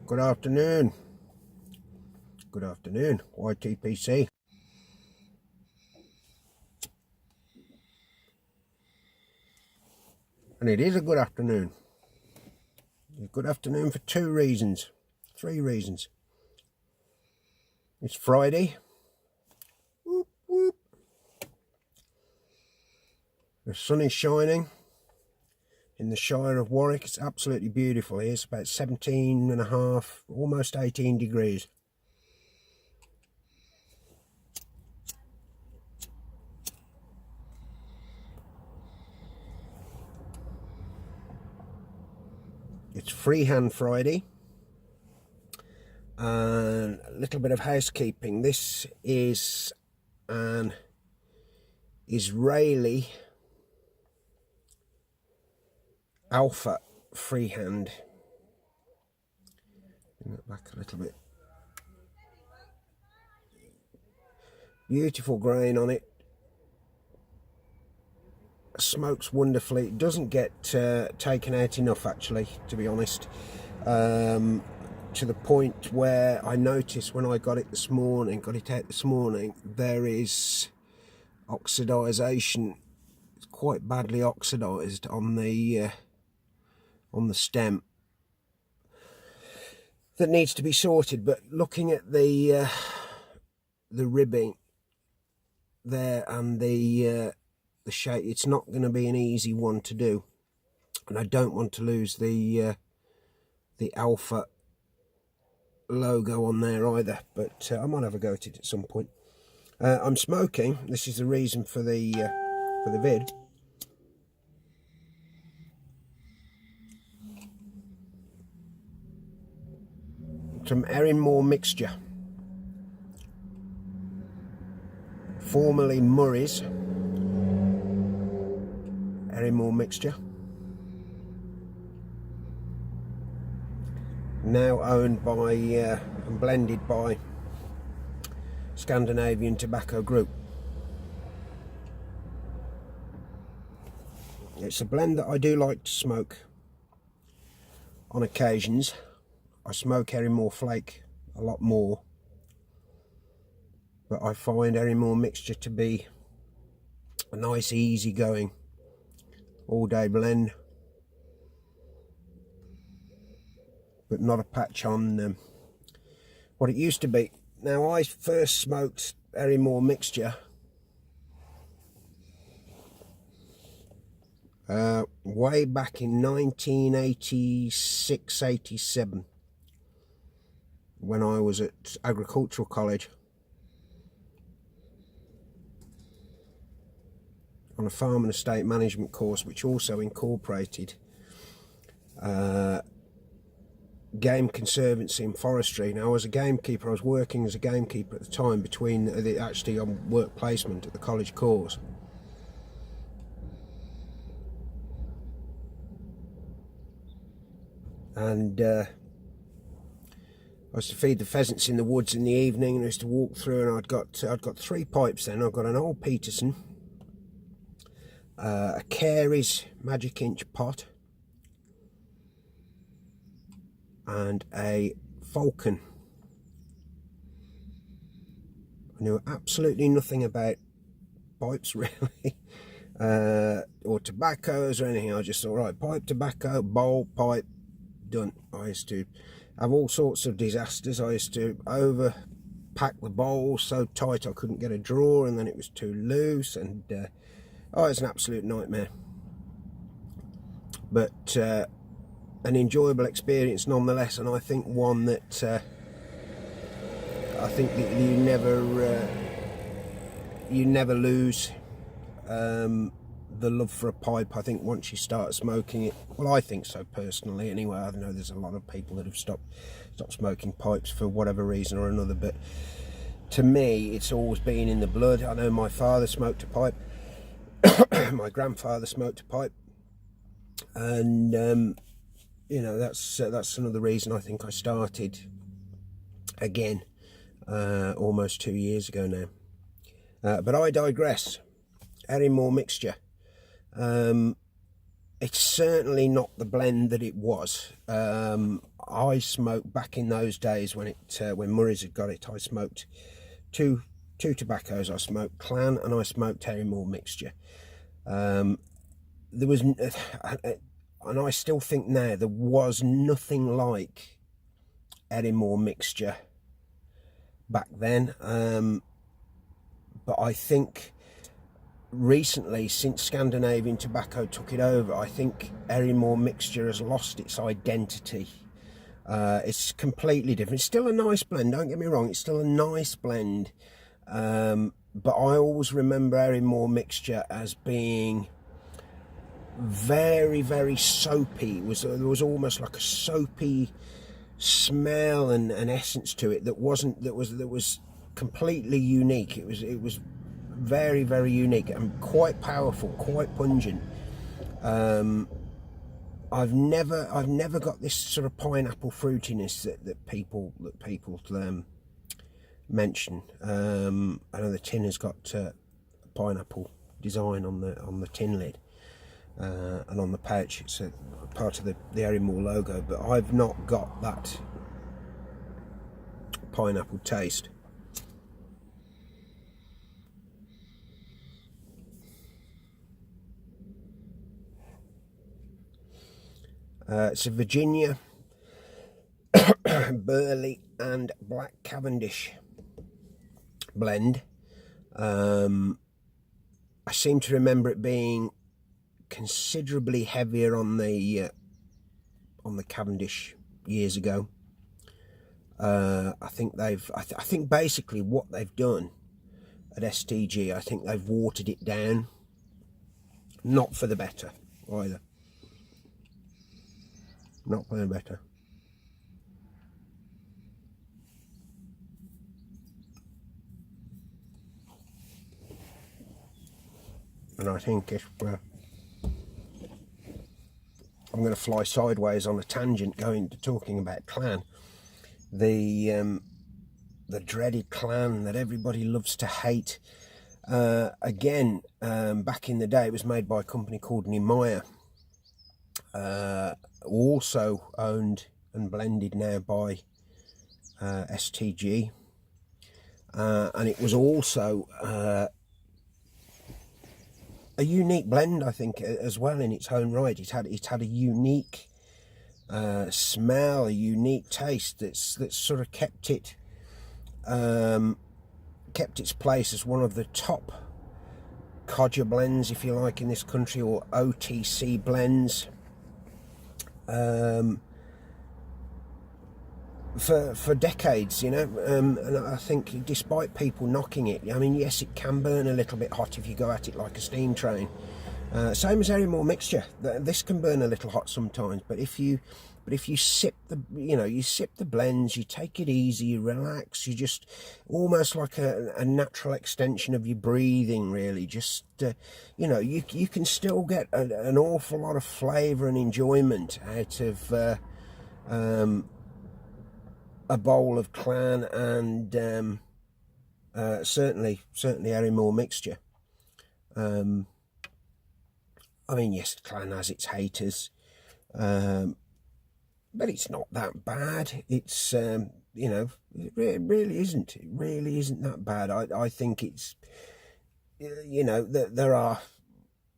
Good afternoon. Good afternoon, YTPC. And it is a good afternoon. A good afternoon for three reasons. It's Friday. Whoop, whoop. The sun is shining in the Shire of Warwick. It's absolutely beautiful. It's about 17.5, almost 18 degrees. It's Freehand Friday. And a little bit of housekeeping. This is an Israeli alpha freehand. Bring that back a little bit. Beautiful grain on it. Smokes wonderfully. It doesn't get taken out enough, actually, to be honest. To the point where I noticed when I got it out this morning, there is oxidization. It's quite badly oxidized on the stem. That needs to be sorted. But looking at the ribbing there and the shape, it's not going to be an easy one to do, and I don't want to lose the alpha logo on there either, but I might have a go at it at some point. I'm smoking. This is the reason for the vid. Some Erinmore Mixture, formerly Murray's. Erinmore Mixture, now owned by and blended by Scandinavian Tobacco Group. It's a blend that I do like to smoke on occasions. I smoke Erinmore Flake a lot more, but I find Erinmore Mixture to be a nice, easy going, all day blend, but not a patch on what it used to be. Now, I first smoked Erinmore Mixture way back in 1986-87 when I was at Agricultural College on a farm and estate management course, which also incorporated game conservancy and forestry. Now, I was a gamekeeper. I was working as a gamekeeper at the time, between actually on work placement at the college course. And I was to feed the pheasants in the woods in the evening, and I used to walk through, and I'd got 3 pipes then. I've got an old Peterson, a Carey's Magic Inch pot, and a Falcon. I knew absolutely nothing about pipes, really, or tobaccos or anything. I just thought, right, pipe, tobacco, bowl, pipe, done. I used to have all sorts of disasters. I used to overpack the bowl so tight I couldn't get a drawer, and then it was too loose, and oh, it's an absolute nightmare. But an enjoyable experience nonetheless, and I think one that I think that you never lose the love for a pipe. I think once you start smoking it, well, I think so personally anyway. I know there's a lot of people that have stopped smoking pipes for whatever reason or another, but to me it's always been in the blood. I know my father smoked a pipe, my grandfather smoked a pipe, and you know, that's another reason I think I started again almost 2 years ago now. But I digress. Erinmore Mixture. It's certainly not the blend that it was. I smoked back in those days when Murray's had got it. I smoked two tobaccos. I smoked Klan and I smoked Erinmore Mixture. There was, and I still think now, there was nothing like Erinmore Mixture back then. But I think recently, since Scandinavian Tobacco took it over, I think Erinmore Mixture has lost its identity. It's completely different. It's still a nice blend, don't get me wrong, it's still a nice blend. But I always remember Erinmore Mixture as being very, very soapy. There was almost like a soapy smell and essence to it that was completely unique. It was very, very unique and quite powerful, quite pungent. I've never got this sort of pineapple fruitiness that people mention. I know the tin has got a pineapple design on the tin lid. And on the pouch it's a part of the Erinmore logo, but I've not got that pineapple taste. It's a Virginia Burley and Black Cavendish blend. I seem to remember it being considerably heavier on the Cavendish years ago. I think basically what they've done at STG, I think they've watered it down, not for the better either. Not for the better. And I think if I'm going to fly sideways on a tangent going to talking about Klan, the dreaded Klan that everybody loves to hate. Again, back in the day, it was made by a company called Erinmore, also owned and blended now by STG, and it was also a unique blend, I think, as well in its own right. It had a unique smell, a unique taste that's sort of kept its place as one of the top codger blends, if you like, in this country, or OTC blends. For decades, you know, and I think despite people knocking it, I mean, yes, it can burn a little bit hot if you go at it like a steam train. Same as Erinmore Mixture. This can burn a little hot sometimes, but if you sip the blends, you take it easy, you relax, you just almost like a natural extension of your breathing, really. Just you can still get an awful lot of flavour and enjoyment out of a bowl of Klan and certainly Erinmore Mixture. I mean, yes, Klan has its haters, but it's not that bad. It's it really isn't. It really isn't that bad. I think it's, there are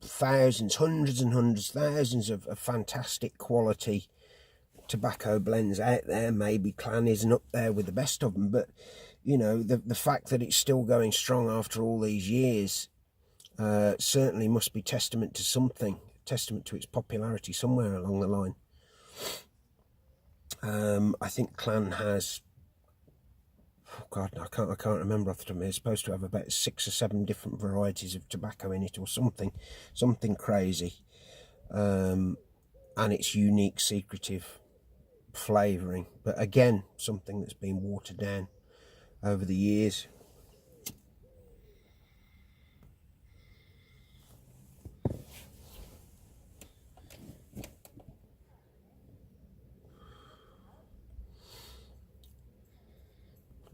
thousands, hundreds and hundreds, thousands of fantastic quality tobacco blends out there. Maybe Klan isn't up there with the best of them, but the fact that it's still going strong after all these years certainly must be testament to something, testament to its popularity somewhere along the line. I think Klan has, oh God, I can't remember off the top of my head. It's supposed to have about 6 or 7 different varieties of tobacco in it, or something crazy, and its unique secretive flavouring, but again, something that's been watered down over the years.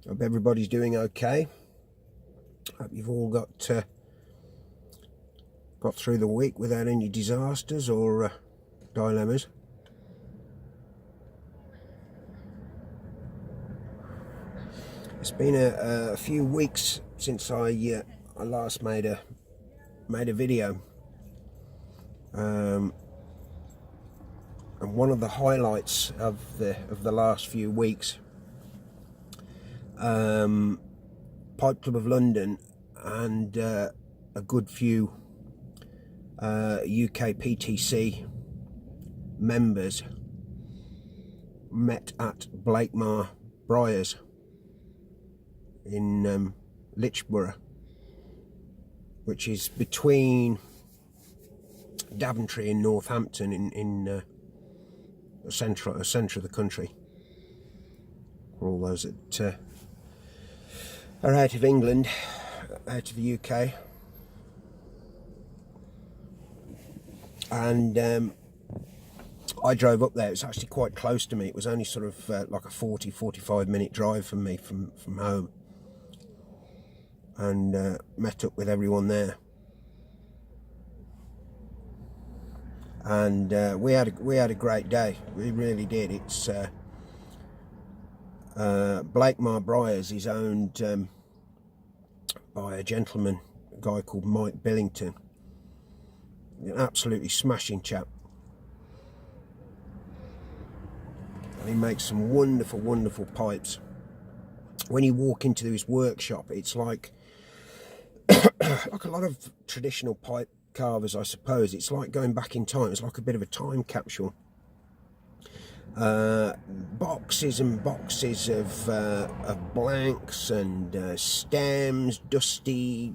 Hope everybody's doing okay. Hope you've all got got through the week without any disasters or dilemmas. It's been a few weeks since I last made a video, and one of the highlights of the last few weeks, Pipe Club of London and a good few UK PTC members met at Blakemore Briars in Lichborough, which is between Daventry and Northampton in the centre of the country. For all those that are out of England, out of the UK. And I drove up there. It's actually quite close to me. It was only sort of like a 40-45 minute drive from me from home, and met up with everyone there, and we had a great day. We really did. It's Blakemore Briars is owned by a gentleman, a guy called Mike Billington, an absolutely smashing chap, and he makes some wonderful pipes. When you walk into his workshop, it's like like a lot of traditional pipe carvers, I suppose. It's like going back in time. It's like a bit of a time capsule. Boxes and boxes of blanks and stems, dusty,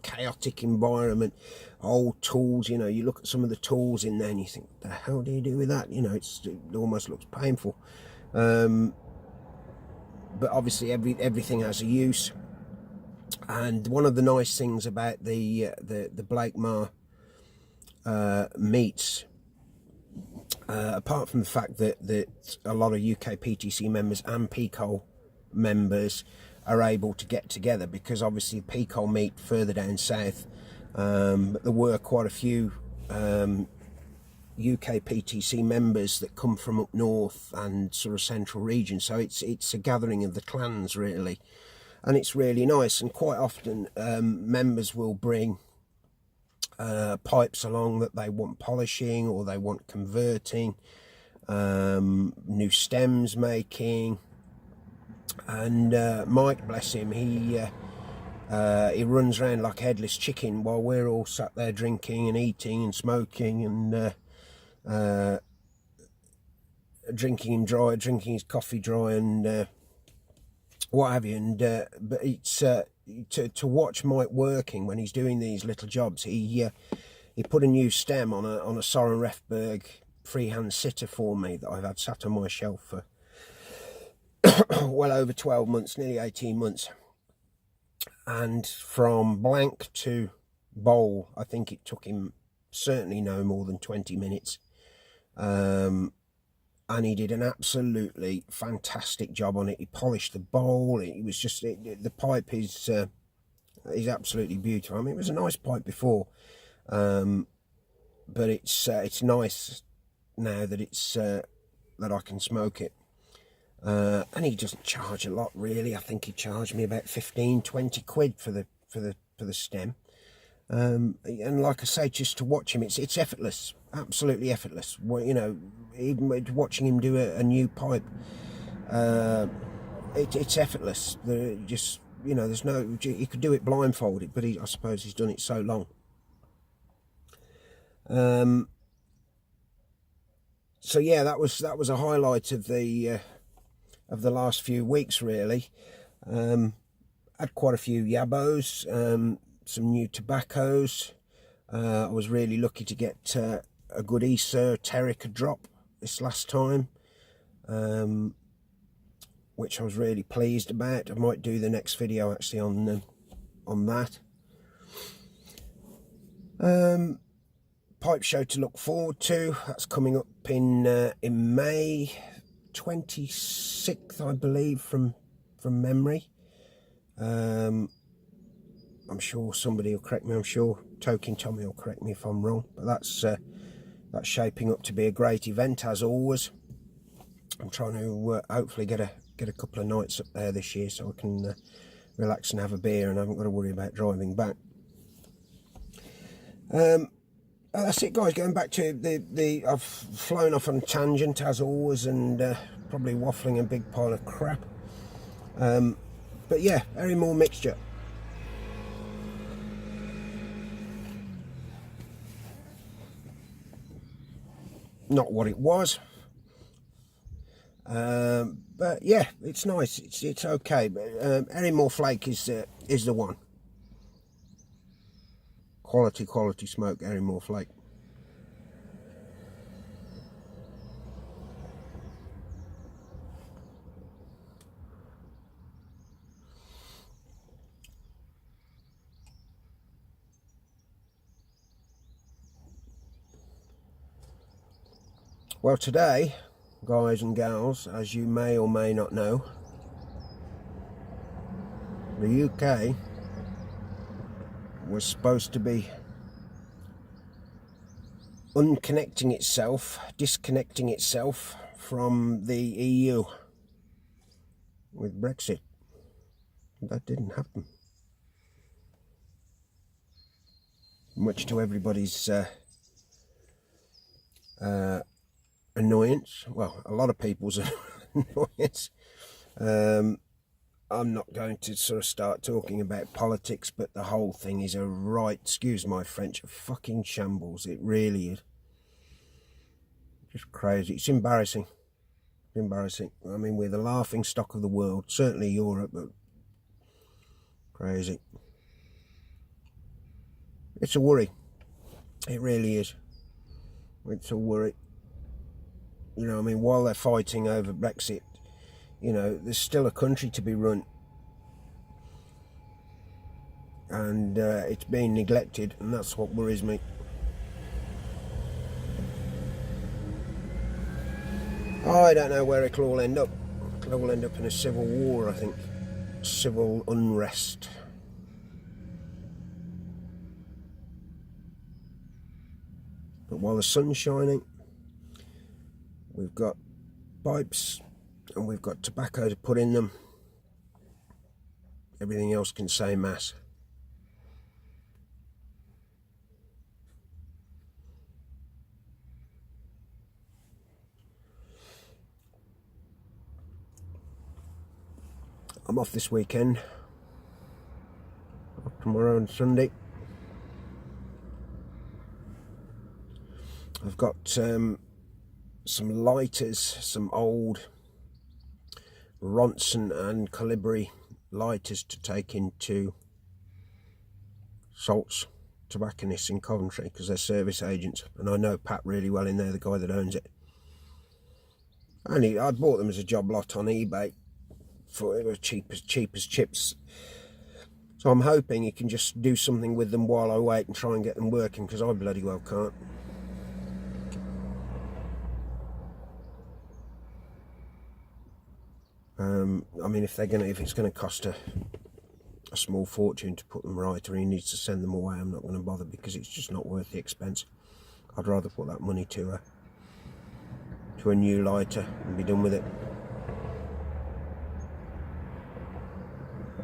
chaotic environment, old tools. You look at some of the tools in there and you think, what the hell do you do with that? It almost looks painful. But obviously everything has a use. And one of the nice things about the Blakemore meets, apart from the fact that a lot of UK PTC members and PCOL members are able to get together, because obviously PCOL meet further down south, but there were quite a few UK PTC members that come from up north and sort of central region, so it's a gathering of the clans really, and it's really nice. And quite often members will bring pipes along that they want polishing or they want converting, new stems making, and Mike, bless him, he runs around like a headless chicken while we're all sat there drinking and eating and smoking and drinking his coffee dry and what have you. And but it's to watch Mike working when he's doing these little jobs. He put a new stem on a Soren Refberg freehand sitter for me that I've had sat on my shelf for well over 12 months, nearly 18 months. And from blank to bowl, I think it took him certainly no more than 20 minutes. And he did an absolutely fantastic job on it. He polished the bowl. It was just, the pipe is absolutely beautiful. I mean, it was a nice pipe before, but it's nice now that it's that I can smoke it. And he doesn't charge a lot really. I think he charged me about 15-20 quid for the stem. And like I say, just to watch him, it's effortless, absolutely effortless. Well, even watching him do a new pipe, it's effortless. Just there's no, he could do it blindfolded, but I suppose he's done it so long. So yeah, that was a highlight of the last few weeks really. Had quite a few yabos, some new tobaccos. I was really lucky to get a good esoterica drop this last time, which I was really pleased about. I might do the next video actually on that. Pipe show to look forward to. That's coming up in May 26th, I believe, from memory. I'm sure somebody will correct me. I'm sure Toking Tommy will correct me if I'm wrong. But that's shaping up to be a great event, as always. I'm trying to hopefully get a couple of nights up there this year, so I can relax and have a beer, and I haven't got to worry about driving back. That's it, guys. Going back to the I've flown off on a tangent as always, and probably waffling a big pile of crap. But yeah, Erinmore Mixture. Not what it was. But yeah, it's nice. It's okay. But Erinmore Flake is the one. Quality smoke, Erinmore Flake. Well, today, guys and gals, as you may or may not know, the UK was supposed to be disconnecting itself from the EU with Brexit. That didn't happen. Much to everybody's annoyance. Well, a lot of people's annoyance. I'm not going to sort of start talking about politics, but the whole thing is a right, excuse my French, a fucking shambles. It really is. Just crazy. It's embarrassing. Embarrassing. I mean, we're the laughing stock of the world, certainly Europe, but crazy. It's a worry. It really is. It's a worry. You know, I mean, while they're fighting over Brexit, you know, there's still a country to be run. And it's being neglected, and that's what worries me. I don't know where it'll all end up. It'll all end up in a civil war, I think. Civil unrest. But while the sun's shining, we've got pipes and we've got tobacco to put in them. Everything else can say mass. I'm off this weekend. Off tomorrow and Sunday. I've got some lighters, some old Ronson and Colibri lighters to take into Salt's tobacconists in Coventry, because they're service agents, and I know Pat really well in there, the guy that owns it. And I bought them as a job lot on eBay for it was cheap as chips. So I'm hoping he can just do something with them while I wait and try and get them working, because I bloody well can't. I mean, if it's gonna cost a small fortune to put them right, or he needs to send them away, I'm not going to bother, because it's just not worth the expense. I'd rather put that money to a new lighter and be done with it.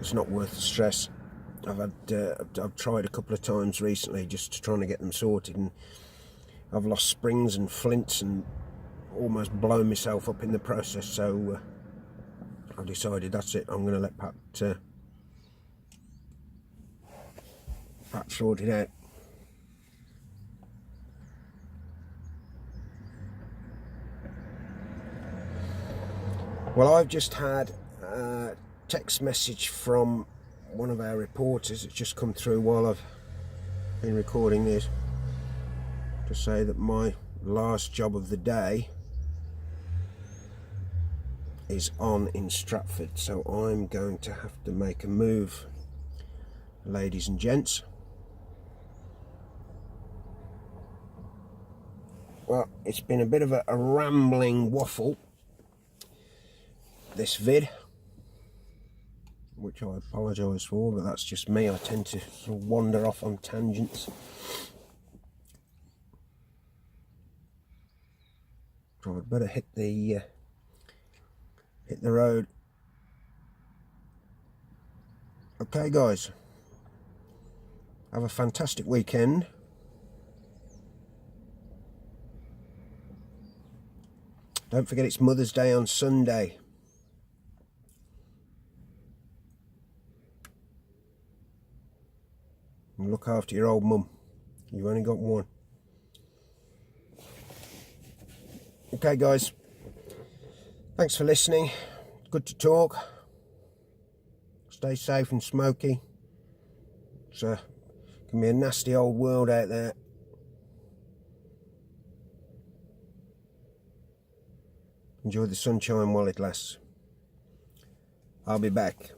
It's not worth the stress. I've tried a couple of times recently just trying to get them sorted, and I've lost springs and flints and almost blown myself up in the process. So I decided that's it. I'm going to let Pat sort it out. Well, I've just had a text message from one of our reporters. It's just come through while I've been recording this, to say that my last job of the day is on in Stratford. So I'm going to have to make a move, ladies and gents. Well, it's been a bit of a rambling waffle, this vid. which I apologise for, but that's just me. I tend to sort of wander off on tangents. So I'd better hit the road. Okay guys, have a fantastic weekend. Don't forget it's Mother's Day on Sunday. And look after your old mum. You've only got one. Okay guys, thanks for listening. Good to talk. Stay safe and smoky. It's can be a nasty old world out there. Enjoy the sunshine while it lasts. I'll be back.